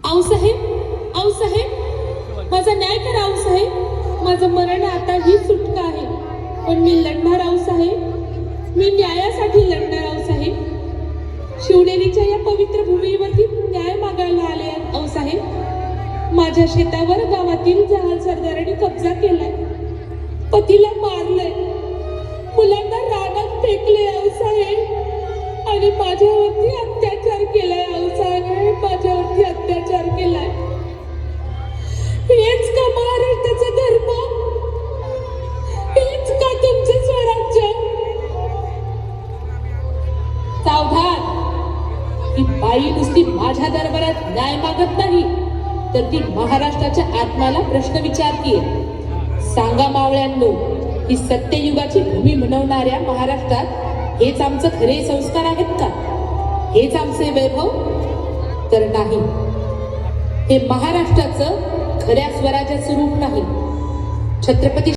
आऊसाहेब, माझा न्याय करा आऊसाहेब. माझं मरण आता ही सुटका आहे, पण मी लढणार आऊसाहेब. मी न्यायासाठी लढणार आऊसाहेब. शिवनेरीच्या या पवित्र भूमीवरती न्याय मागायला आले आऊसाहेब. माझ्या शेतावर गावातील जहाल सरदारांनी कब्जा केलाय, पतीला मारलंय, मुलांना रानात फेकले आऊसाहेब, आणि माझ्यावरती अत्याचार केलाय आऊसाहेब. माझ्यावरती अत्याचार केलाय. हेच का महाराष्ट्राचा धर्म? हेच का तुमचं स्वराज्य? सावधान, ही बाई नुसती माझ्या दरबारात न्याय मागत नाही, तर ती महाराष्ट्राच्या आत्म्याला प्रश्न विचारतीये. सांगा मावळ्यांनो, ही सत्ययुगाची भूमी म्हणवणाऱ्या महाराष्ट्रात हेच आमचं खरे संस्कार आहेत का? हेच आमचे वैभव? तर नाही. हे महाराष्ट्राचं खऱ्या स्वराज्याचं रूप नाही. छत्रपती